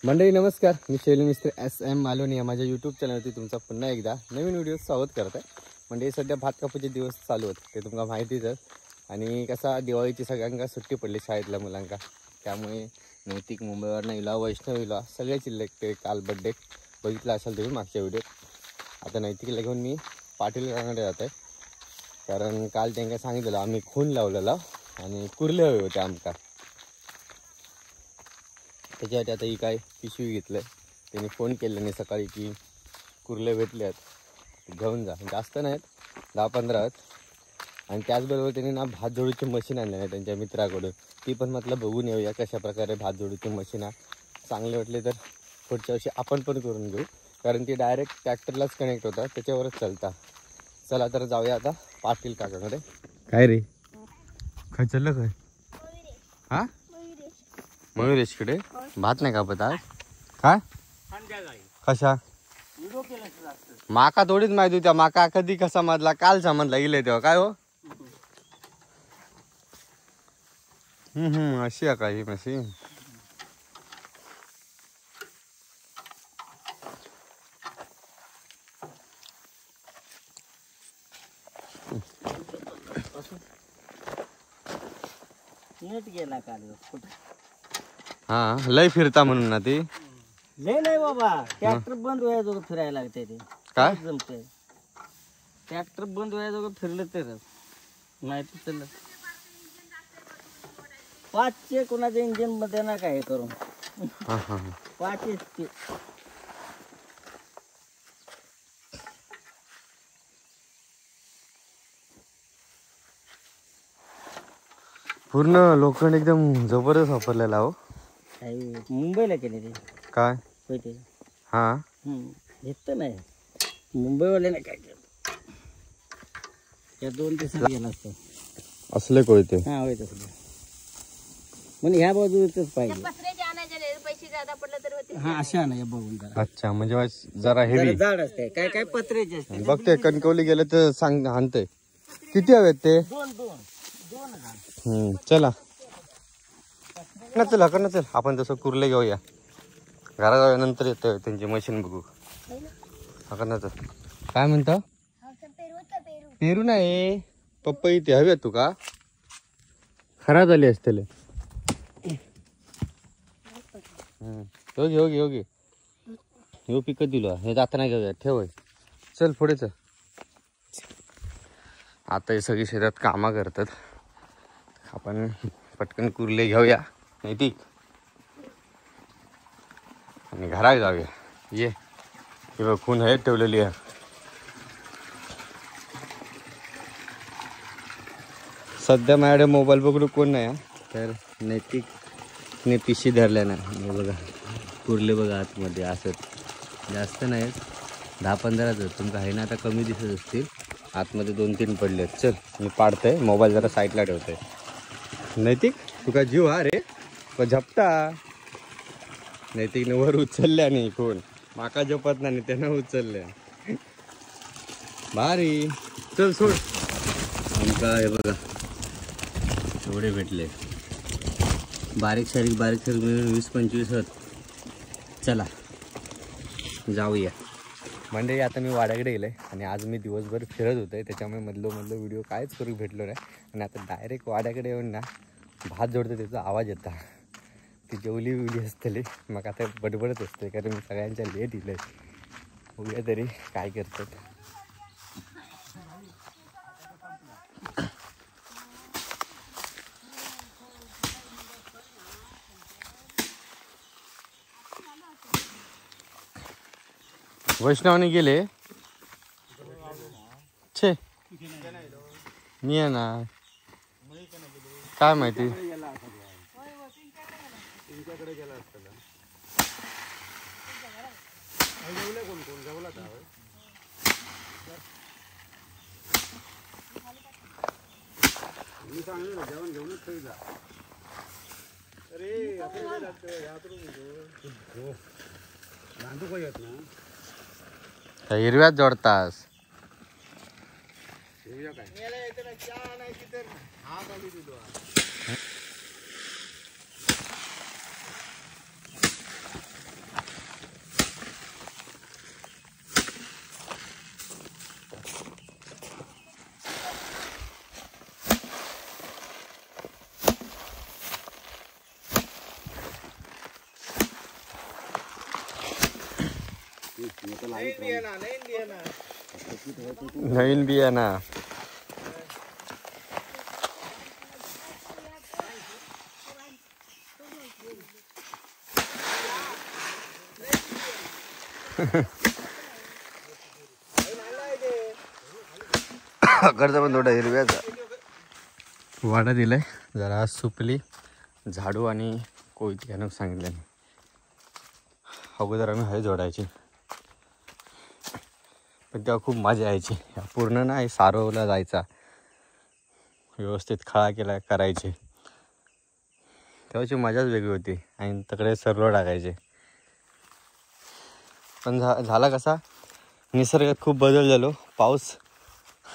मंडळी नमस्कार, मी शैली मिस्त्री SM मालवणी या माझ्या यूट्यूब चॅनलवरती तुमचा पुन्हा एकदा नवीन व्हिडिओ स्वागत करत आहे. म्हणजे सध्या भात कापूचे दिवस चालू आहेत ते तुम्हाला माहितीच आहे. आणि कसा दिवाळीची सगळ्यांना सुट्टी पडली शाळेतल्या मुलांना, त्यामुळे नैतिक मुंबईवरनं इला वैष्णवीला सगळे चिल्लकते. काल बड्डे बघितला असाल तुम्ही मागच्या व्हिडिओत. आता नैतिकला घेऊन मी पाटील काकाकडे जात आहे, कारण काल त्यांना सांगितलेलं आम्ही खून लावलेला आणि कुर्ले हवे होते आमका. त्याच्यासाठी आता ही काय पिशवी घेतलं. त्यांनी फोन केल्याने सकाळी की कुर्ले भेटले आहेत, घेऊन जा. जास्त नाहीत, 10-15 आहेत. आणि त्याचबरोबर त्यांनी ना भात जोडीची मशीन आणली आहे त्यांच्या मित्राकडून. ती पण म्हटलं बघून येऊया कशा प्रकारे भात जोडीची मशीन आहे. चांगले वाटले तर पुढच्या वर्षी आपण पण करून घेऊ, कारण ती डायरेक्ट ट्रॅक्टरलाच कनेक्ट होता, त्याच्यावरच चालता. चला तर जाऊया आता पाटील काकाकडे. काय रे काय चाललं काय? हा मयुरेशकडे भात नाही कापत आज काय? कशा माका थोडीच माहिती होत्या. माका कधी कसा मधला काल समजला गेले तेव्हा काय हो. अशी आहे का ही मशीन? नेट गेला काल. हा लय फिरता म्हणून ना ती. लय नाही बाबा, ट्रॅक्टर बंद व्हायजोगं फिरायला लागते ते. काय जमतंय ट्रॅक्टर बंद व्हायजोगं फिरलं तरच माहिती चाललं. 5चे कोणाच्या इंजिन मध्ये ना काय करून 5 ते पूर्ण लोखंड एकदम जबरदस्त वापरलेला हो. मुंबईला केले ते काय होय ते. हा घेत नाही मुंबईवाल्याने काय केलं. या 2 दिवसात गेला असतं असले कोयते. हा होय तसं. म्हणजे ह्या बाजूच पाहिजे. हा अशा नाही बघून जरा. अच्छा म्हणजे जरा हेवी जाड असते. काय काय पत्र्याचे असते. बघते कणकवली गेले तर सांग आणते. किती हवेत ते? 2 चला ना, चल हकर ना, चल आपण तसं कुर्ले घेऊया. घरा जाऊया नंतर येतोय त्यांची मशीन बघू. हकर ना चल. काय म्हणतो? पेरू नाही पपई ते हवे तू का? खराब झाली असते. योगी यो पिकत दिलो हे जाताना घेऊया. ठेव चल पुढे चल. आता हे सगळी शेतात कामं करतात, आपण पटकन कुर्ले घेऊया नैतिक आणि घरात जाऊया. ये किंवा खून आहे ठेवलेली आहे. सध्या माझ्याकडे मोबाईल बघून कोण नाही, तर नैतिकने पिशी धरल्या नाही. बघा कुर्ले बघा आतमध्ये असत जास्त नाहीत, 10-15च तुमका आहे ना. आता कमी दिसत असतील, आतमध्ये 2-3 पडले. चल मी पाडतोय, मोबाईल जरा साईडला ठेवतोय. नैतिक तुका जीव हा रे पण झपटा. नैतिकने वर उचलल्या नाही कोण, माका झपत नाही त्यानं उचलल्या. भारी चल सोड. आमका हे बघा एवढे भेटले, बारीक सारीक मिळून 20-25 आहेत. चला जाऊया. म्हणजे आता मी वाड्याकडे गेले आणि आज मी दिवसभर फिरत होते, त्याच्यामुळे मधलं व्हिडिओ कायच करू भेटलो नाही. आणि आता डायरेक्ट वाड्याकडे येऊन ना भात जोडते त्याचा आवाज येता. ती जेवली असतली मग आता बडबडत असते, कारण मी सगळ्यांच्या लेट दिलं. बघूया तरी काय करतात. वैष्णवने गेले छे मी आहे ना काय माहिती. हिरव्यात जोडतास. नवीन बियाणा कडचा पण थोडा हिरव्याचा वाडा दिलाय जरा सुपली झाडू आणि कोयती यानं सांगितलं. अगोदर आम्ही हळे जोडायची पण तेव्हा खूप मजा यायची. पूर्ण नाही सारवला जायचा, व्यवस्थित खळा केला करायचे, तेव्हाची मजाच वेगळी होती. आणि तकडे सरलो टाकायचे. पण झाला कसा निसर्गात खूप बदल झालो. पाऊस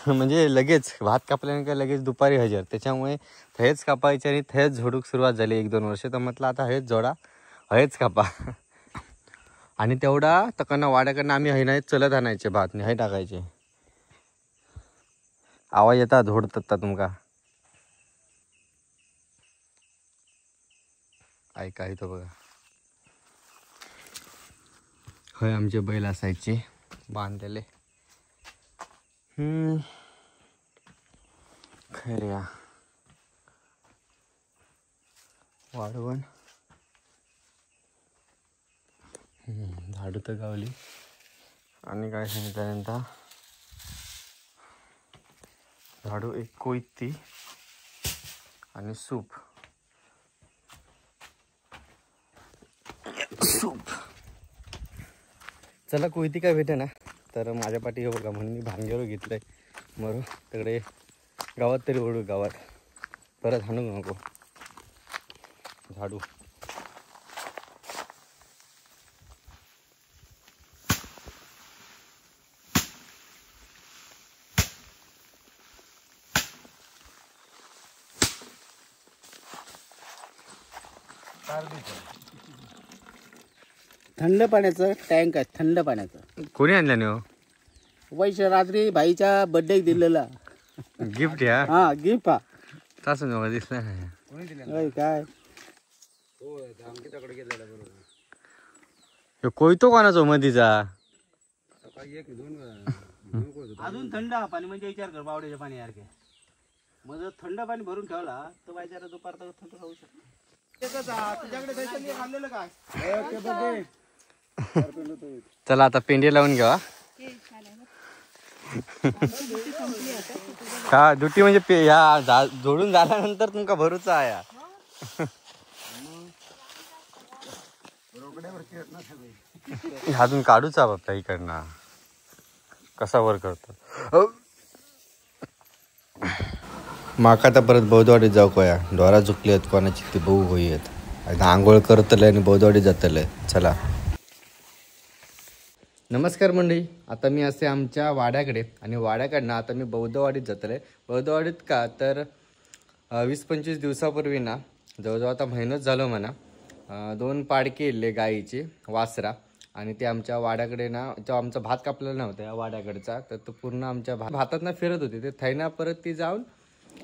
म्हणजे लगेच भात कापल्याने काय लगेच दुपारी हजर, त्याच्यामुळे थयच कापायचे आणि थयच झोडूक सुरुवात झाली 1-2 वर्ष. तर म्हटलं आता हयच जोडा हयच कापा. आणि तेवढा तकडनं वाड्याकडनं आम्ही हयनात चलत आणायचे भात हय टाकायचे. आवाज येतात झोडतात तुमका ऐका इथं बघा. हय आमचे बैल असायचे बांधलेले. खऱ्या वाढवण झाडू तर गावली. आणि काय सांगितल्यानंतर झाडू एक कोयती आणि सूप. चला कोयती काय भेटे ना तर माझ्या पाठी येऊ बघा म्हणून मी भांग्यावर घेतलंय. मग तिकडे गावात तरी ओढू, गावात परत हाणू नको झाडू. थंड पाण्याचं टँक आहे, थंड पाण्याचं. कोणी आणल्याने हो? वैश रात्री भाईच्या बर्थडे दिलेला गिफ्ट या. हा गिफ्ट. हा तसं नव्हा दिसलं नाही काय कोयतो कोणाचा मधीचा. अजून थंड पाणी म्हणजे विचार कर बावड्याच्या पाणी सारखे. मग जर थंड पाणी भरून ठेवला तर बायचारा दुपार तर थंड खाऊ शकतो. चला आता पेंडी लावून घ्या. हा दुटी म्हणजे ह्या जोडून झाल्यानंतर तुमका भरूचा आहे. ह्यातून काढूचा बाप्पा इकडनं कसा वर करतो. माका आता परत बौद्धवाडीत जाऊ कया. डोरा चुकले आहेत कोणाची ती बघू होई आहेत. आता आंघोळ करतले आणि बौद्धवाडीत जातले. चला नमस्कार मंडळी. आता मी असे आमच्या वाड्याकडे आणि वाड्याकडनं आता मी बौद्धवाडीत जातले. बौद्धवाडीत का तर 20-25 दिवसापूर्वी ना जवळजवळ आता महिनाच झालो म्हणा 2 पाडके येले गाईचे वासरा. आणि ते आमच्या वाड्याकडे ना जेव्हा आमचा भात कापलेला नव्हता या वाड्याकडचा तर तो पूर्ण आमच्या भातात ना फिरत होते. ते थैना परत ती जाऊन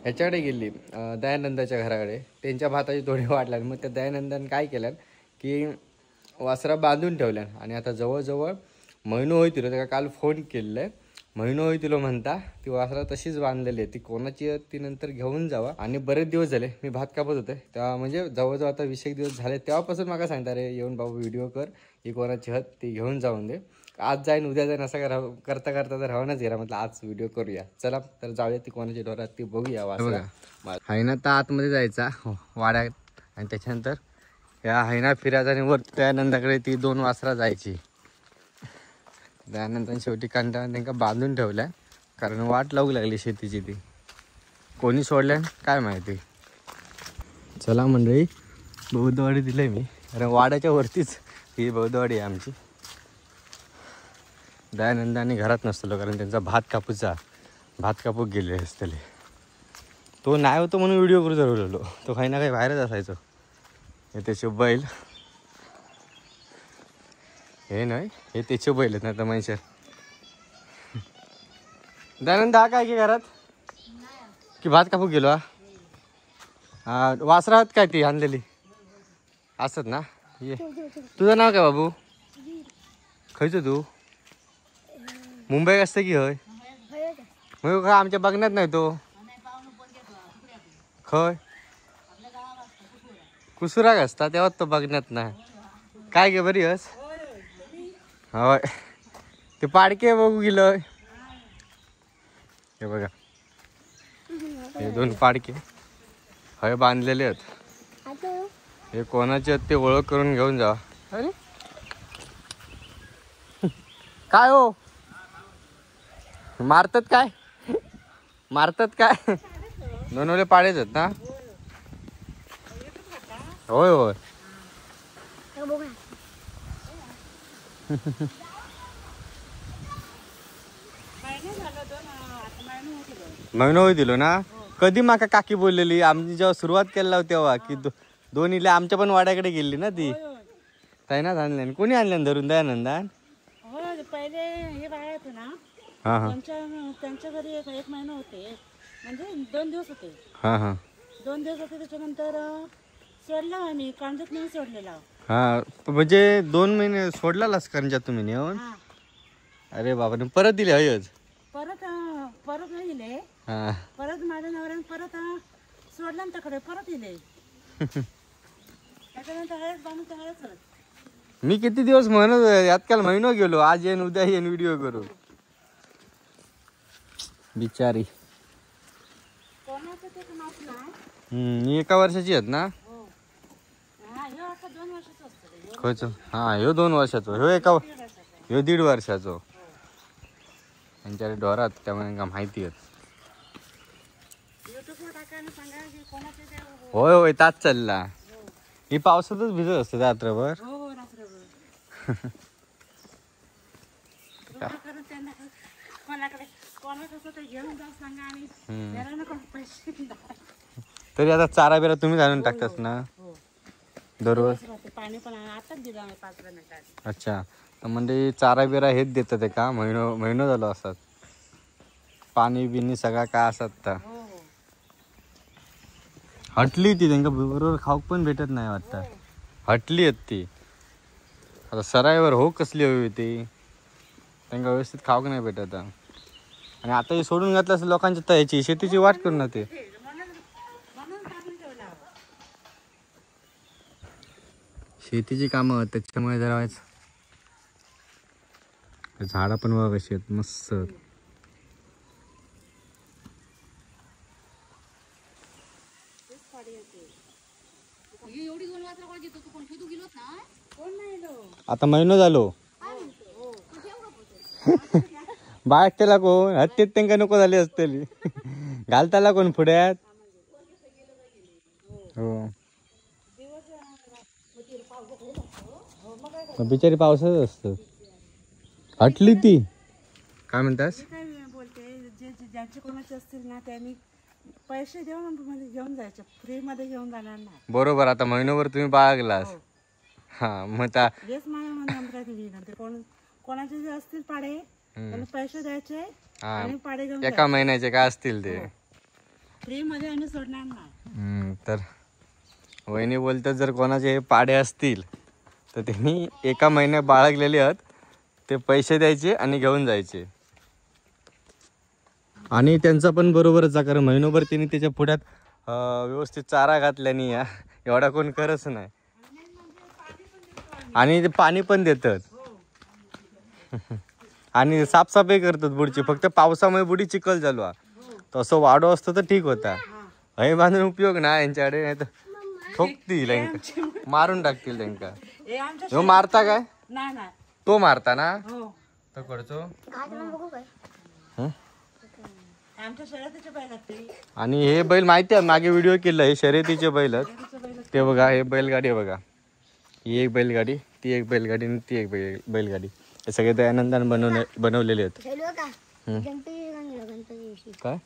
ह्याच्याकडे गेली दयानंदाच्या घराकडे. त्यांच्या भाताची थोडी वाट लागली. मग त्या दयानंदाने काय केलं की वासरा बांधून ठेवल्यान. आणि आता जवळजवळ महिनो होई तिलो. त्याला काल फोन केलेला आहे. महिनो होई तिलो म्हणता ती वासरा तशीच बांधलेली आहे. ती कोणाची ती नंतर घेऊन जावा. आणि बरेच दिवस झाले मी भात कापत होते तेव्हा म्हणजे जवळजवळ आता 20 दिवस झाले तेव्हापासून मला सांगता रे येऊन बाबू व्हिडिओ कर ही कोणाची हत ती घेऊन जाऊन दे. आज जाईन उद्या जाईन असं करता करता तर राहूनच गेला. म्हटलं आज व्हिडिओ करूया. चला तर जाऊया ती कोणाची डोरात ती बघूया. वासरा हैना तर आतमध्ये जायचा वाड्यात आणि त्याच्यानंतर ह्या हैना फिरायचा आणि वर त्यानंदाकडे ती 2 वासरा जायची. त्यानंतर शेवटी कंटाळून त्यांना बांधून ठेवल्या कारण वाट लावू लागली शेतीची. ती कोणी सोडल्या काय माहिती. चला मंडळी बौद्धवाडी दिले मी कारण वाड्याच्या वरतीच ही बौद्धवाडी आहे आमची. दयानंदाने घरात नसतो कारण त्यांचा भात कापूक गेले असतले. तो नाही होतो म्हणून व्हिडिओ करू ठरवलेलो. तो काही ना काही बाहेरच असायचो. हे त्याचे बैल हे नाही हे त्याचे बैल आहेत ना तर मनुष्य. दयानंद हा काय की घरात की भात कापूक गेलो. हा वासरात काय ती आणलेली असत ना. ये तुझं नाव काय बाबू. खयचो तू मुंबई असतं की हय मग का आमच्या बघण्यात नाही तो खय कुसुराक असता तेव्हा तो बघण्यात नाही काय गे बरी हस होय ते पाडके बघू गेलं हे बघा हे 2 पाडके हय बांधलेले आहेत हे कोणाचे आहेत ते ओळख करून घेऊन जा अरे काय हो मारतात काय नोनवले पाडेच आहेत ना होय होय महिना होय दिलो ना कधी माका काकी बोललेली आम्ही जेव्हा सुरुवात केला तेव्हा की 2 इले आमच्या पण वाड्याकडे गेली ना ती काय ना आणल्यान कोणी आणल्यान धरून दयानंदान पहिले हे बाळ होते ना हा हा त्यांच्या घरी एक महिना होते म्हणजे 2 दिवस होते हा हा 2 दिवस होते त्याच्यानंतर सोडला आम्ही कांजत नाही सोडलेला हा म्हणजे 2 महिने सोडलास करंजा तुम्ही नेऊन अरे बाबा परत दिले हयच परत नाही दिले हा परत माझ्या नवऱ्याने परत सोडला त्याकडे परत दिले त्याच्यानंतर हळद बांधून हळद मी किती दिवस म्हणत यात काल महिनो गेलो आज येईन उद्या येईन व्हिडिओ करू बिचारी ही 1 वर्षाची आहेत ना खयच हा ह्यो 2 वर्षाचो ह्यो 1.5 वर्षाचो त्यांच्या ढोरात त्यामुळे का माहिती आहेत होय होय ताच चालला ही पावसातच भिजत असते रात्रभर तरी आता चारा बिरा तुम्ही घालून टाकतास ना दररोज पाणी पण आताच दिलं 5 मिनिटात अच्छा तर म्हणजे चारा बिरा हेच देतात ते का महिनो झालो असतात पाणी बिनी सगळा काय असतात हटली ती त्यांना बरोबर खाऊक पण भेटत नाही वाटतं हटली आहेत ती आता सराईवर हो कसली हवी ती त्यांना व्यवस्थित खाऊक नाही भेटत आणि आता हे सोडून घातलं असं लोकांच्या तयाची शेतीची वाट करून ना ते शेतीची कामं त्याच्यामुळे जरा झाडं पण बघा कशी आहेत मस्त आता महिनो झालो बाग त्याला कोण हत्तीत त्यांना नको झाली असतली घालताला कोण पुढ्यात हो बिचारी पावसाच असत हटली ती काय म्हणतास काय बोलते ज्यांचे कोणाचे असतील ना त्यांनी पैसे देऊन घेऊन जायचे फ्री मध्ये घेऊन जाणार नाही बरोबर आता महिनोभर तुम्ही बागलास हा मग हेच कोणाचे जे असतील पाडे त्यांना पैसे द्यायचे आणि पाडे घेऊन एका महिन्याचे काय असतील ते फ्री मध्ये आम्ही सोडणार नाही तर वहिनी बोलतात जर कोणाचे हे पाडे असतील तर त्यांनी एका महिन्यात बाळगलेले आहेत ते पैसे द्यायचे आणि घेऊन जायचे आणि त्यांचा पण बरोबरच कारण महिनोभर त्यांनी त्याच्या पुढ्यात व्यवस्थित चारा घातल्याने एवढा कोण करच नाही आणि ते पाणी पण देतात आणि साफसफाई करतात बुडची फक्त पावसामुळे बुडी चिखल झालो तसं वाडो असतो तर ठीक होता हे बांधून उपयोग ना यांच्याकडे नाही तर ठोकतील मारून टाकतील त्यांना हो मारता काय तो मारता ना तो करतो आणि हे बैल माहिती आहे मागे व्हिडिओ केला हे शर्यतीचे बैल आहेत ते बघा हे बैलगाडी आहे बघा ही एक बैलगाडी ती एक बैलगाडी आणि ती एक बैलगाडी हे सगळे दयानंदाने बनवलेले आहेत काय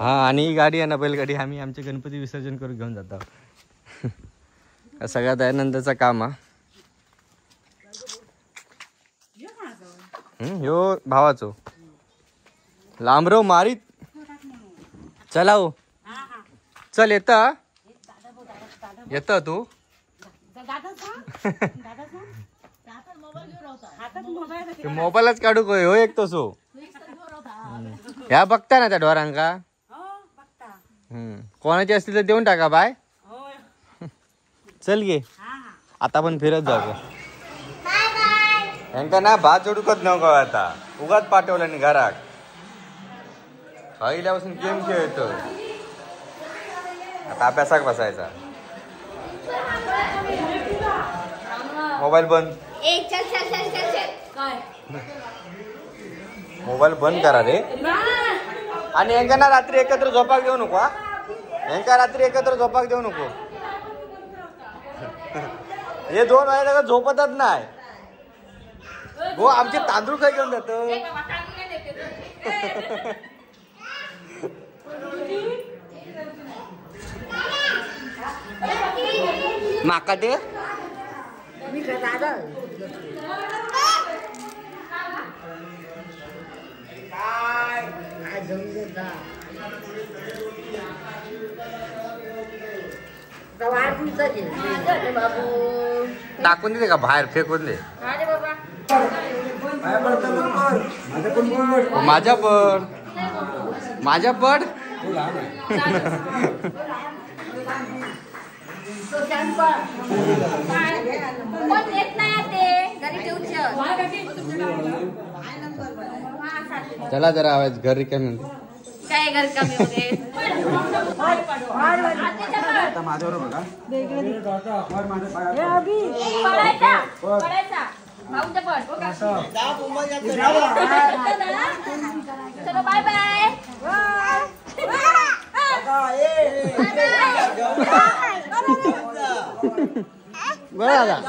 हा आणि ही गाडी आहे ना बैलगाडी आम्ही आमचे गणपती विसर्जन करून घेऊन जातो सगळ्या दयानंदाचा काम ह्यो भावाचो लांबरो मारीत चला हो चल येत तू मोबाईल मोबाईलच काढू कोय हो एक तसो ह्या बघता ना त्या ढोरांका बघता कोणाची असतील तर देऊन टाका बाय होय चल गे हा आता पण फिरत जाऊ यांका ना भात जोडूकच नको आता उगाच पाठवलं नाही घरात पहिल्यापासून गेम खेळतो आता अभ्यासाक बसायचा मोबाईल बंद मोबाईल बंद करा रे आणि यांका ना रात्री एकत्र झोपाक देऊ नको यांका रात्री एकत्र झोपाक देऊ नको हे 2 वाजता झोपतच नाही हो आमचे तांदूळ काय घेऊन जात माका ते टाकून दे का बाहेर फेकून दे माझ्या पड चला जरा आवाज घर रिकामी म्हणते काय घर कमी होते पडायचा चलो बाय बाय बरं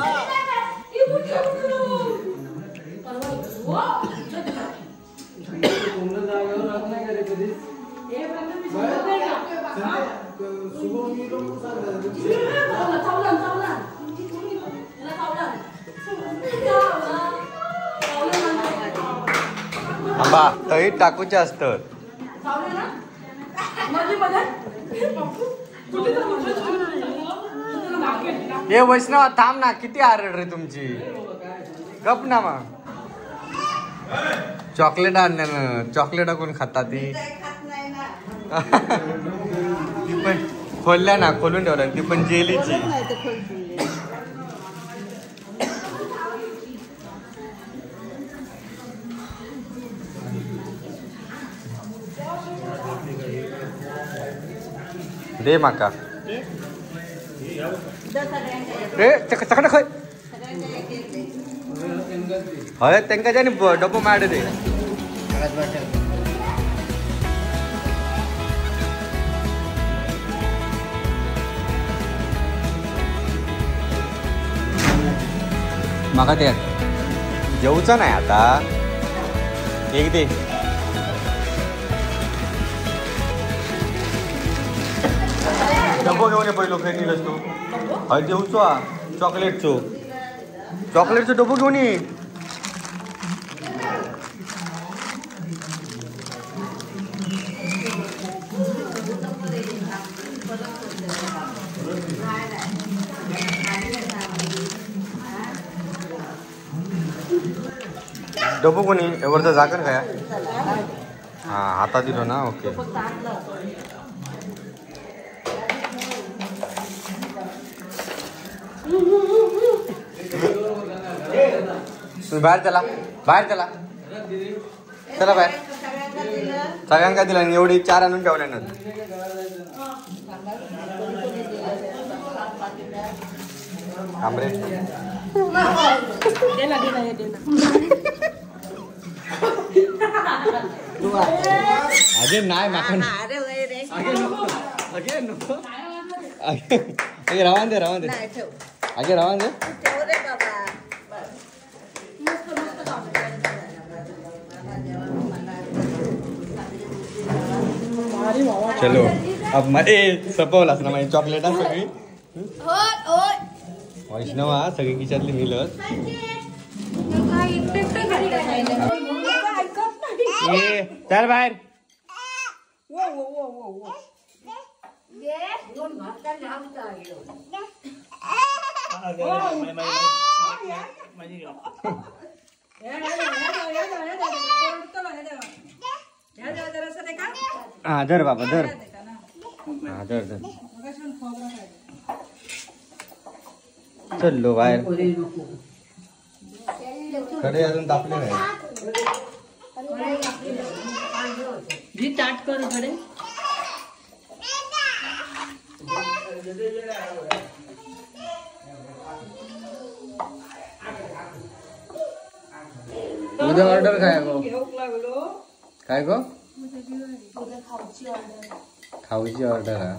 थांबा तळीत टाकूचे असतं हे वैष्णव थांब ना किती आरड रे तुमची गप ना मग चॉकलेट आणल्यानं चॉकलेट कोण खाता ती ती पण खोलल्या ना खोलून ठेवल्या ती पण जेलीची दे माका चकड खय हय त्यांना त्याने डब्बो माड दे माका ते जेवचं नाही आता एक दे डब्बो घेऊन ये पहिलो फेकीलच तू हय जेवचो चॉकलेटचो डब्बो घेऊन ये डब्बो कोणी एवढं झाकण काय हा आता दिलो ना ओके बाहेर चला चला बाहेर सगळ्यांका दिला आणि एवढी 4 आणून ठेवल्या ना आमरे अगे नाही माखन अगे रवान दे अगे रवान दे चलो अब मध्ये सपवलास ना माझी चॉकलेट सगळी वैष्णवा सगळी खिशातली मिळत चल बाहेर हा धर बाबा धर. हा धर धर. चललो बाहेर. कडे अजून तापले नाही. उद्या ऑर्डर काय गो? काय गो? खाऊची ऑर्डर हा.